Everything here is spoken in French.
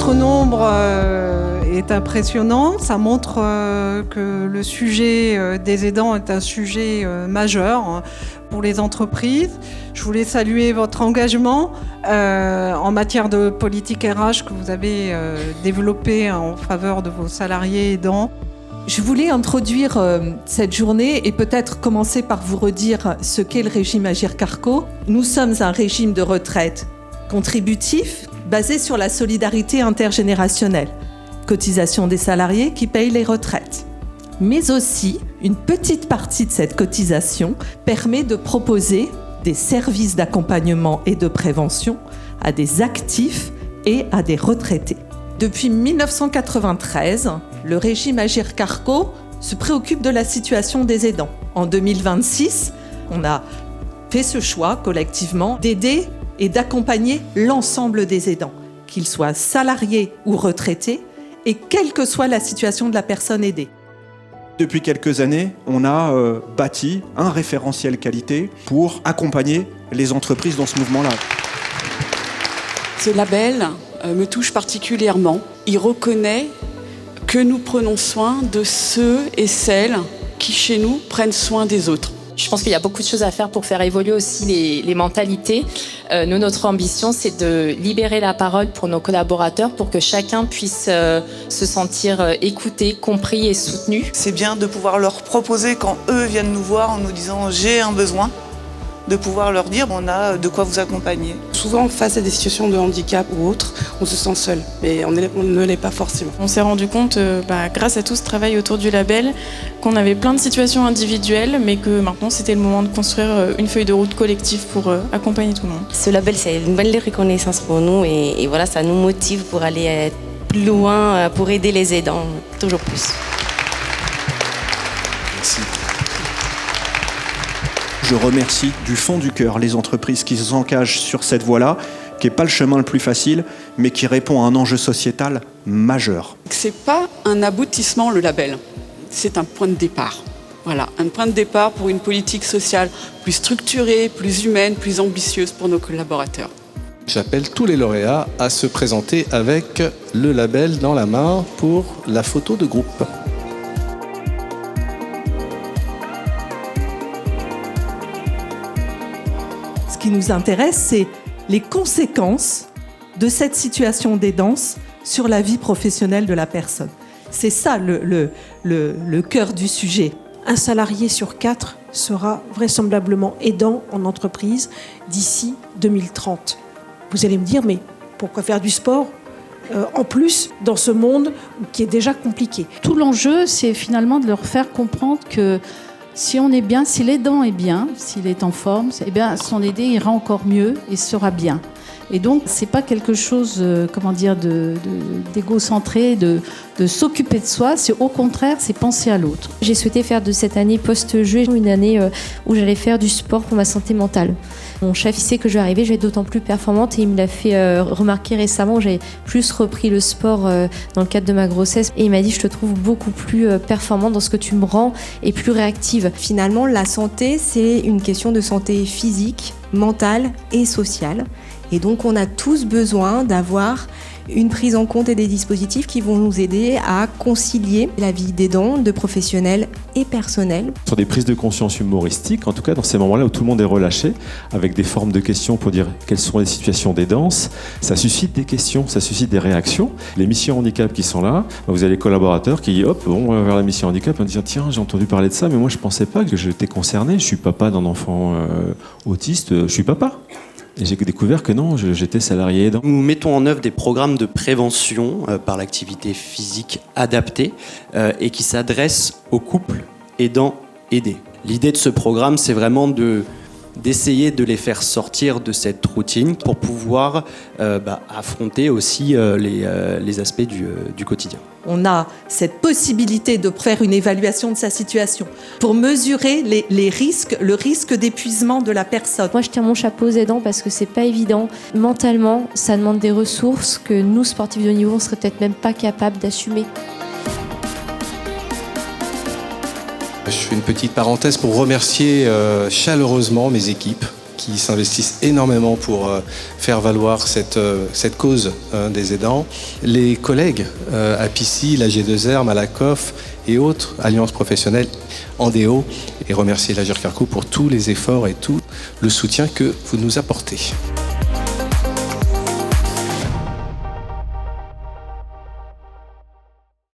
Votre nombre est impressionnant. Ça montre que le sujet des aidants est un sujet majeur pour les entreprises. Je voulais saluer votre engagement en matière de politique RH que vous avez développé en faveur de vos salariés aidants. Je voulais introduire cette journée et peut-être commencer par vous redire ce qu'est le régime Agirc-Arrco. Nous sommes un régime de retraite contributif basé sur la solidarité intergénérationnelle. Cotisation des salariés qui payent les retraites. Mais aussi, une petite partie de cette cotisation permet de proposer des services d'accompagnement et de prévention à des actifs et à des retraités. Depuis 1993, le régime Agirc-Arrco se préoccupe de la situation des aidants. En 2026, on a fait ce choix collectivement d'aider et d'accompagner l'ensemble des aidants, qu'ils soient salariés ou retraités, et quelle que soit la situation de la personne aidée. Depuis quelques années, on a bâti un référentiel qualité pour accompagner les entreprises dans ce mouvement-là. Ce label me touche particulièrement. Il reconnaît que nous prenons soin de ceux et celles qui, chez nous, prennent soin des autres. Je pense qu'il y a beaucoup de choses à faire pour faire évoluer aussi les mentalités. Nous, notre ambition, c'est de libérer la parole pour nos collaborateurs pour que chacun puisse se sentir écouté, compris et soutenu. C'est bien de pouvoir leur proposer quand eux viennent nous voir en nous disant « j'ai un besoin », de pouvoir leur dire « on a de quoi vous accompagner ». Souvent, face à des situations de handicap ou autres, on se sent seul, mais on ne l'est pas forcément. On s'est rendu compte, grâce à tout ce travail autour du label, qu'on avait plein de situations individuelles, mais que maintenant c'était le moment de construire une feuille de route collective pour accompagner tout le monde. Ce label, c'est une belle reconnaissance pour nous et voilà, ça nous motive pour aller plus loin, pour aider les aidants, toujours plus. Merci. Je remercie du fond du cœur les entreprises qui s'engagent sur cette voie-là, qui n'est pas le chemin le plus facile, mais qui répond à un enjeu sociétal majeur. C'est pas un aboutissement, le label. C'est un point de départ. Voilà, un point de départ pour une politique sociale plus structurée, plus humaine, plus ambitieuse pour nos collaborateurs. J'appelle tous les lauréats à se présenter avec le label dans la main pour la photo de groupe. Ce qui nous intéresse, c'est les conséquences de cette situation d'aidance sur la vie professionnelle de la personne. C'est ça le cœur du sujet. Un salarié sur 4 sera vraisemblablement aidant en entreprise d'ici 2030. Vous allez me dire, mais pourquoi faire du sport en plus dans ce monde qui est déjà compliqué? Tout l'enjeu, c'est finalement de leur faire comprendre que si on est bien, si l'aidant est bien, s'il est en forme, eh bien, son aidé ira encore mieux et sera bien. Et donc, c'est pas quelque chose, d'égocentré, de s'occuper de soi. C'est au contraire, c'est penser à l'autre. J'ai souhaité faire de cette année post-jeu une année où j'allais faire du sport pour ma santé mentale. Mon chef, il sait que je vais arriver, je vais être d'autant plus performante et il me l'a fait remarquer récemment. J'avais plus repris le sport dans le cadre de ma grossesse et il m'a dit, je te trouve beaucoup plus performante dans ce que tu me rends et plus réactive. Finalement, la santé, c'est une question de santé physique, mentale et sociale. Et donc, on a tous besoin d'avoir une prise en compte et des dispositifs qui vont nous aider à concilier la vie d'aidant, de professionnels et personnels. Sur des prises de conscience humoristiques, en tout cas dans ces moments-là où tout le monde est relâché, avec des formes de questions pour dire quelles sont les situations d'aidance, ça suscite des questions, ça suscite des réactions. Les missions handicap qui sont là, vous avez les collaborateurs qui vont vers la mission handicap et disent tiens, j'ai entendu parler de ça, mais moi je pensais pas que j'étais concerné, je suis papa d'un enfant autiste, je suis papa. Et j'ai découvert que non, j'étais salarié aidant. Nous mettons en œuvre des programmes de prévention par l'activité physique adaptée et qui s'adressent aux couples aidants-aidés. L'idée de ce programme, c'est vraiment d'essayer de les faire sortir de cette routine pour pouvoir affronter aussi les aspects du quotidien. On a cette possibilité de faire une évaluation de sa situation pour mesurer les risques, le risque d'épuisement de la personne. Moi, je tire mon chapeau aux aidants parce que c'est pas évident. Mentalement, ça demande des ressources que nous, sportifs de haut niveau, on serait peut-être même pas capables d'assumer. Je fais une petite parenthèse pour remercier chaleureusement mes équipes qui s'investissent énormément pour faire valoir cette cause des aidants. Les collègues APICI, la G2R, Malakoff et autres alliances professionnelles, Andéo, et remercier l'Agir Carco pour tous les efforts et tout le soutien que vous nous apportez.